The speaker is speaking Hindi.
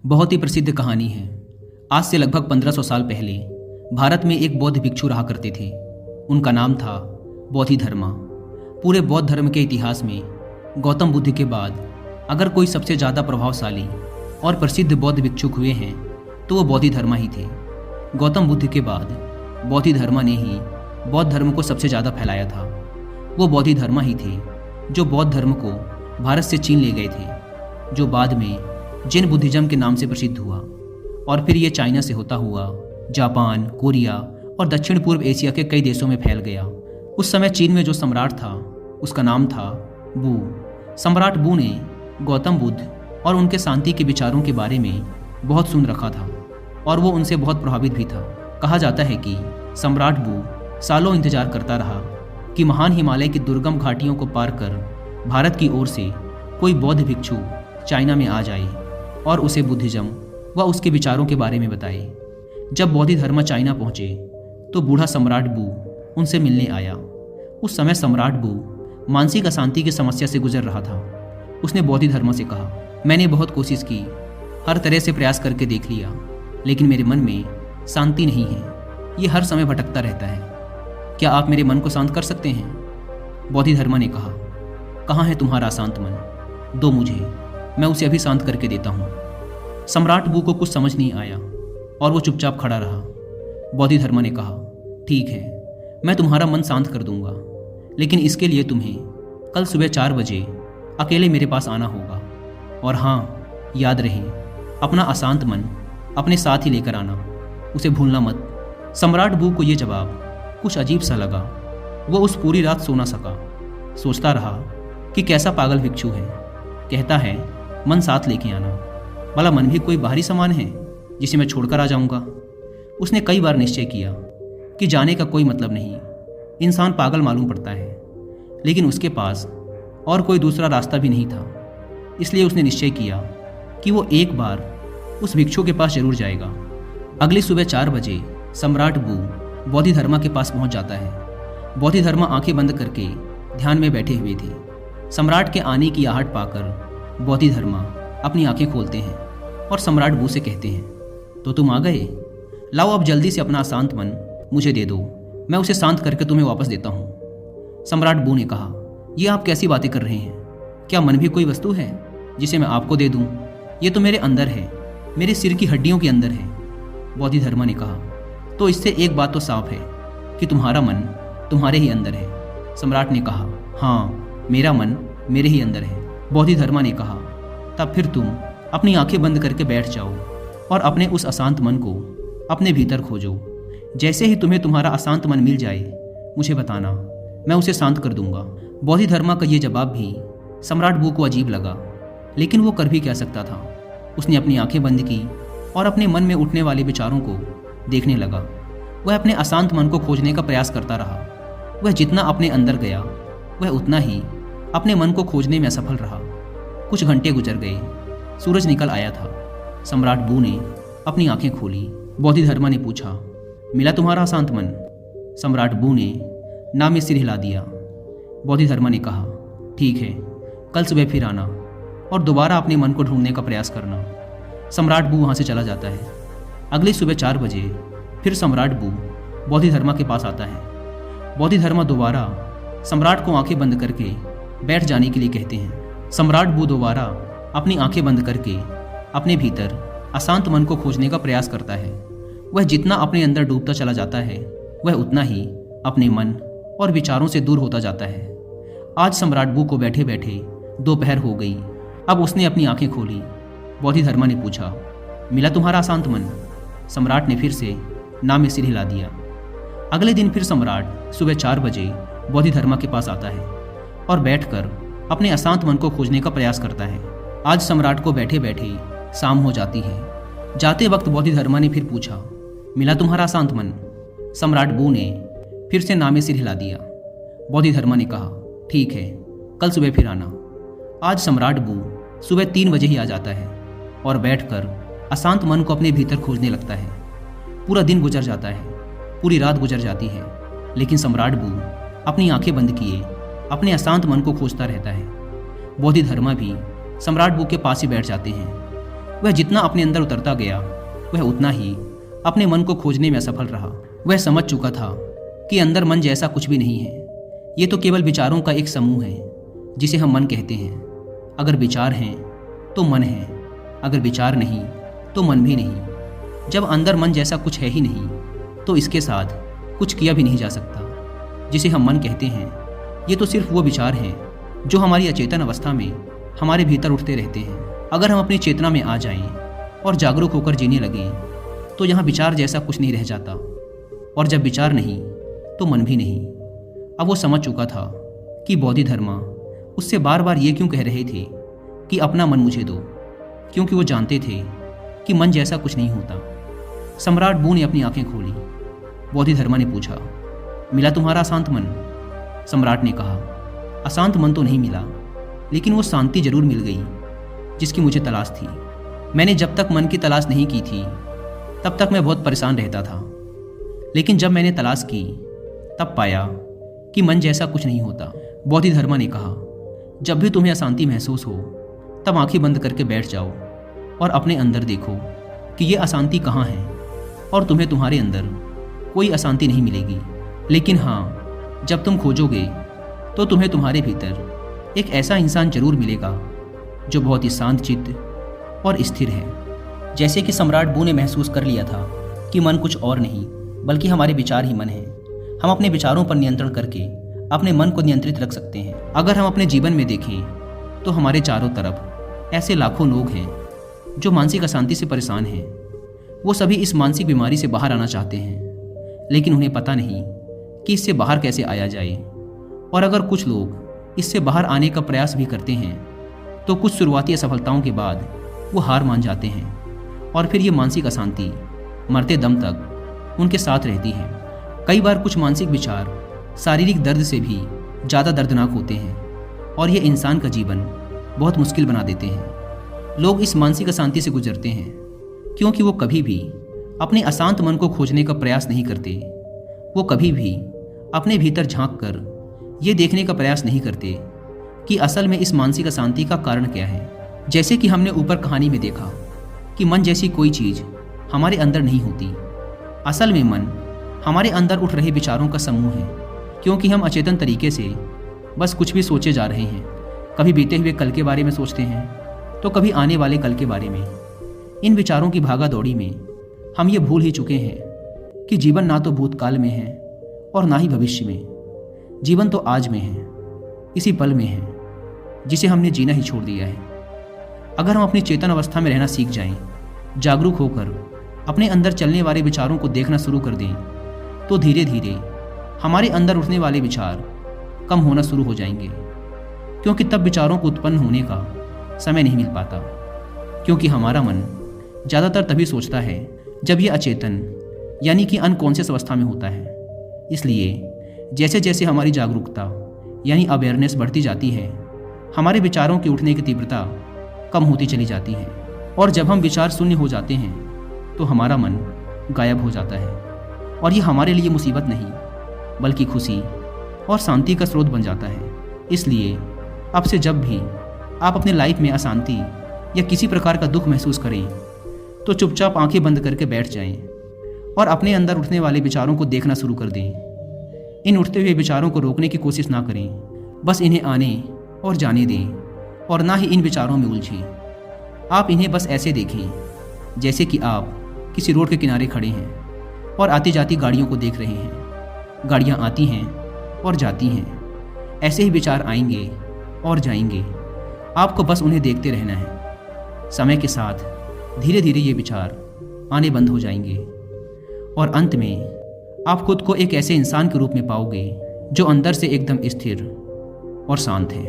बहुत ही प्रसिद्ध कहानी है। आज से लगभग 1500 साल पहले भारत में एक बौद्ध भिक्षु रहा करते थे। उनका नाम था बोधिधर्मा। पूरे बौद्ध धर्म के इतिहास में गौतम बुद्ध के बाद अगर कोई सबसे ज़्यादा प्रभावशाली और प्रसिद्ध बौद्ध भिक्षुक हुए हैं तो वो बोधिधर्मा ही थे। गौतम बुद्ध के बाद बोधिधर्मा ने ही बौद्ध धर्म को सबसे ज़्यादा फैलाया था। वो बोधिधर्मा ही थे जो बौद्ध धर्म को भारत से चीन ले गए थे, जो बाद में जैन बुद्धिज्म के नाम से प्रसिद्ध हुआ और फिर ये चाइना से होता हुआ जापान, कोरिया और दक्षिण पूर्व एशिया के कई देशों में फैल गया। उस समय चीन में जो सम्राट था उसका नाम था बू। सम्राट बू ने गौतम बुद्ध और उनके शांति के विचारों के बारे में बहुत सुन रखा था और वो उनसे बहुत प्रभावित भी था। कहा जाता है कि सम्राट बू सालों इंतजार करता रहा कि महान हिमालय की दुर्गम घाटियों को पार कर भारत की ओर से कोई बौद्ध भिक्षु चाइना में आ जाए और उसे बुद्धिज्म व उसके विचारों के बारे में बताए। जब बोधिधर्मा चाइना पहुंचे तो बूढ़ा सम्राट बू उनसे मिलने आया। उस समय सम्राट बू मानसिक अशांति की समस्या से गुजर रहा था। उसने बोधिधर्मा से कहा, मैंने बहुत कोशिश की, हर तरह से प्रयास करके देख लिया, लेकिन मेरे मन में शांति नहीं है। ये हर समय भटकता रहता है। क्या आप मेरे मन को शांत कर सकते हैं? बोधिधर्मा ने कहा, कहाँ है तुम्हारा शांत मन? दो मुझे, मैं उसे अभी शांत करके देता हूँ। सम्राट बू को कुछ समझ नहीं आया और वो चुपचाप खड़ा रहा। बोधिधर्मा ने कहा, ठीक है, मैं तुम्हारा मन शांत कर दूंगा, लेकिन इसके लिए तुम्हें कल सुबह 4 बजे अकेले मेरे पास आना होगा। और हाँ, याद रहे, अपना अशांत मन अपने साथ ही लेकर आना, उसे भूलना मत। सम्राट बू को ये जवाब कुछ अजीब सा लगा। वो उस पूरी रात सो ना सका। सोचता रहा कि कैसा पागल भिक्षु है, कहता है मन साथ लेके आना। भला मन भी कोई बाहरी सामान है जिसे मैं छोड़कर आ जाऊंगा? उसने कई बार निश्चय किया कि जाने का कोई मतलब नहीं, इंसान पागल मालूम पड़ता है, लेकिन उसके पास और कोई दूसरा रास्ता भी नहीं था। इसलिए उसने निश्चय किया कि वो एक बार उस भिक्षु के पास जरूर जाएगा। अगली सुबह 4 बजे सम्राट बू बोधिधर्मा के पास पहुंच जाता है। बोधिधर्मा आंखें बंद करके ध्यान में बैठे हुए थे। सम्राट के आने की आहट पाकर बोधिधर्मा अपनी आंखें खोलते हैं और सम्राट बू से कहते हैं, तो तुम आ गए? लाओ अब जल्दी से अपना अशांत मन मुझे दे दो, मैं उसे शांत करके तुम्हें वापस देता हूँ। सम्राट बू ने कहा, ये आप कैसी बातें कर रहे हैं? क्या मन भी कोई वस्तु है जिसे मैं आपको दे दूँ? ये तो मेरे अंदर है, मेरे सिर की हड्डियों के अंदर है। बोधिधर्मा ने कहा, तो इससे एक बात तो साफ है कि तुम्हारा मन तुम्हारे ही अंदर है। सम्राट ने कहा, हाँ, मेरा मन मेरे ही अंदर है। बोधिधर्मा ने कहा, तब फिर तुम अपनी आंखें बंद करके बैठ जाओ और अपने उस अशांत मन को अपने भीतर खोजो। जैसे ही तुम्हें तुम्हारा अशांत मन मिल जाए मुझे बताना, मैं उसे शांत कर दूंगा। बोधिधर्मा का ये जवाब भी सम्राट बू को अजीब लगा, लेकिन वो कर भी क्या सकता था। उसने अपनी आंखें बंद की और अपने मन में उठने वाले विचारों को देखने लगा। वह अपने अशांत मन को खोजने का प्रयास करता रहा। वह जितना अपने अंदर गया वह उतना ही अपने मन को खोजने में असफल रहा। कुछ घंटे गुजर गए, सूरज निकल आया था। सम्राट बू ने अपनी आंखें खोली। बोधिधर्मा ने पूछा, मिला तुम्हारा अशांत मन? सम्राट बू ने ना में सिर हिला दिया। बोधिधर्मा ने कहा, ठीक है, कल सुबह फिर आना और दोबारा अपने मन को ढूंढने का प्रयास करना। सम्राट बू वहाँ से चला जाता है। अगली सुबह 4 बजे फिर सम्राट बू बोधिधर्मा के पास आता है। बोधिधर्मा दोबारा सम्राट को आंखें बंद करके बैठ जाने के लिए कहते हैं। सम्राट बू दोबारा अपनी आंखें बंद करके अपने भीतर अशांत मन को खोजने का प्रयास करता है। वह जितना अपने अंदर डूबता चला जाता है वह उतना ही अपने मन और विचारों से दूर होता जाता है। आज सम्राट बू को बैठे बैठे दोपहर हो गई। अब उसने अपनी आंखें खोली। बोधिधर्मा ने पूछा, मिला तुम्हारा अशांत मन? सम्राट ने फिर से ना में सिर हिला दिया। अगले दिन फिर सम्राट सुबह 4 बजे बोधिधर्मा के पास आता है और बैठकर अपने अशांत मन को खोजने का प्रयास करता है। आज सम्राट को बैठे बैठे शाम हो जाती है। जाते वक्त बोधिधर्मा ने फिर पूछा, मिला तुम्हारा अशांत मन? सम्राट बू ने फिर से ना में सिर हिला दिया। बोधिधर्मा ने कहा, ठीक है, कल सुबह फिर आना। आज सम्राट बू सुबह 3 बजे ही आ जाता है और बैठकर अशांत मन को अपने भीतर खोजने लगता है। पूरा दिन गुजर जाता है, पूरी रात गुजर जाती है, लेकिन सम्राट बू अपनी आंखें बंद किए अपने अशांत मन को खोजता रहता है। बोधिधर्मा भी सम्राट बू के पास ही बैठ जाते हैं। वह जितना अपने अंदर उतरता गया वह उतना ही अपने मन को खोजने में असफल रहा। वह समझ चुका था कि अंदर मन जैसा कुछ भी नहीं है। ये तो केवल विचारों का एक समूह है जिसे हम मन कहते हैं। अगर विचार हैं तो मन है, अगर विचार नहीं तो मन भी नहीं। जब अंदर मन जैसा कुछ है ही नहीं तो इसके साथ कुछ किया भी नहीं जा सकता। जिसे हम मन कहते हैं ये तो सिर्फ वो विचार हैं जो हमारी अचेतन अवस्था में हमारे भीतर उठते रहते हैं। अगर हम अपनी चेतना में आ जाएं और जागरूक होकर जीने लगें तो यहाँ विचार जैसा कुछ नहीं रह जाता, और जब विचार नहीं तो मन भी नहीं। अब वो समझ चुका था कि बोधिधर्मा उससे बार बार ये क्यों कह रहे थे कि अपना मन मुझे दो, क्योंकि वो जानते थे कि मन जैसा कुछ नहीं होता। सम्राट बू ने अपनी आंखें खोली। बोधिधर्मा ने पूछा, मिला तुम्हारा अशांत मन? सम्राट ने कहा, अशांत मन तो नहीं मिला, लेकिन वो शांति जरूर मिल गई जिसकी मुझे तलाश थी। मैंने जब तक मन की तलाश नहीं की थी तब तक मैं बहुत परेशान रहता था, लेकिन जब मैंने तलाश की तब पाया कि मन जैसा कुछ नहीं होता। बोधिधर्मा ने कहा, जब भी तुम्हें अशांति महसूस हो तब आंखें बंद करके बैठ जाओ और अपने अंदर देखो कि ये अशांति कहाँ है, और तुम्हें तुम्हारे अंदर कोई अशांति नहीं मिलेगी। लेकिन हाँ, जब तुम खोजोगे तो तुम्हें तुम्हारे भीतर एक ऐसा इंसान जरूर मिलेगा जो बहुत ही शांत चित्त और स्थिर है। जैसे कि सम्राट बू ने महसूस कर लिया था कि मन कुछ और नहीं बल्कि हमारे विचार ही मन है। हम अपने विचारों पर नियंत्रण करके अपने मन को नियंत्रित रख सकते हैं। अगर हम अपने जीवन में देखें तो हमारे चारों तरफ ऐसे लाखों लोग हैं जो मानसिक अशांति से परेशान हैं। वो सभी इस मानसिक बीमारी से बाहर आना चाहते हैं, लेकिन उन्हें पता नहीं कि इससे बाहर कैसे आया जाए। और अगर कुछ लोग इससे बाहर आने का प्रयास भी करते हैं तो कुछ शुरुआती असफलताओं के बाद वो हार मान जाते हैं, और फिर ये मानसिक अशांति मरते दम तक उनके साथ रहती है। कई बार कुछ मानसिक विचार शारीरिक दर्द से भी ज़्यादा दर्दनाक होते हैं, और ये इंसान का जीवन बहुत मुश्किल बना देते हैं। लोग इस मानसिक अशांति से गुजरते हैं क्योंकि वो कभी भी अपने अशांत मन को खोजने का प्रयास नहीं करते। वो कभी भी अपने भीतर झांक कर ये देखने का प्रयास नहीं करते कि असल में इस मानसिक अशांति का कारण क्या है। जैसे कि हमने ऊपर कहानी में देखा कि मन जैसी कोई चीज़ हमारे अंदर नहीं होती। असल में मन हमारे अंदर उठ रहे विचारों का समूह है, क्योंकि हम अचेतन तरीके से बस कुछ भी सोचे जा रहे हैं। कभी बीते हुए कल के बारे में सोचते हैं तो कभी आने वाले कल के बारे में। इन विचारों की भागा दौड़ी में हम ये भूल ही चुके हैं कि जीवन ना तो भूतकाल में है और ना ही भविष्य में। जीवन तो आज में है, इसी पल में है जिसे हमने जीना ही छोड़ दिया है। अगर हम अपनी चेतन अवस्था में रहना सीख जाएं, जागरूक होकर अपने अंदर चलने वाले विचारों को देखना शुरू कर दें, तो धीरे धीरे हमारे अंदर उठने वाले विचार कम होना शुरू हो जाएंगे। क्योंकि तब विचारों को उत्पन्न होने का समय नहीं मिल पाता, क्योंकि हमारा मन ज़्यादातर तभी सोचता है जब ये अचेतन यानी कि अनकॉन्शियस अवस्था में होता है। इसलिए जैसे जैसे हमारी जागरूकता यानी अवेयरनेस बढ़ती जाती है, हमारे विचारों के उठने की तीव्रता कम होती चली जाती है, और जब हम विचार शून्य हो जाते हैं तो हमारा मन गायब हो जाता है, और ये हमारे लिए मुसीबत नहीं बल्कि खुशी और शांति का स्रोत बन जाता है। इसलिए अब से जब भी आप अपने लाइफ में अशांति या किसी प्रकार का दुख महसूस करें तो चुपचाप आंखें बंद करके बैठ जाएं और अपने अंदर उठने वाले विचारों को देखना शुरू कर दें। इन उठते हुए विचारों को रोकने की कोशिश ना करें, बस इन्हें आने और जाने दें, और ना ही इन विचारों में उलझें। आप इन्हें बस ऐसे देखें जैसे कि आप किसी रोड के किनारे खड़े हैं और आती जाती गाड़ियों को देख रहे हैं। गाड़ियाँ आती हैं और जाती हैं, ऐसे ही विचार आएंगे और जाएंगे। आपको बस उन्हें देखते रहना है। समय के साथ धीरे धीरे ये विचार आने बंद हो जाएंगे, और अंत में आप खुद को एक ऐसे इंसान के रूप में पाओगे जो अंदर से एकदम स्थिर और शांत है।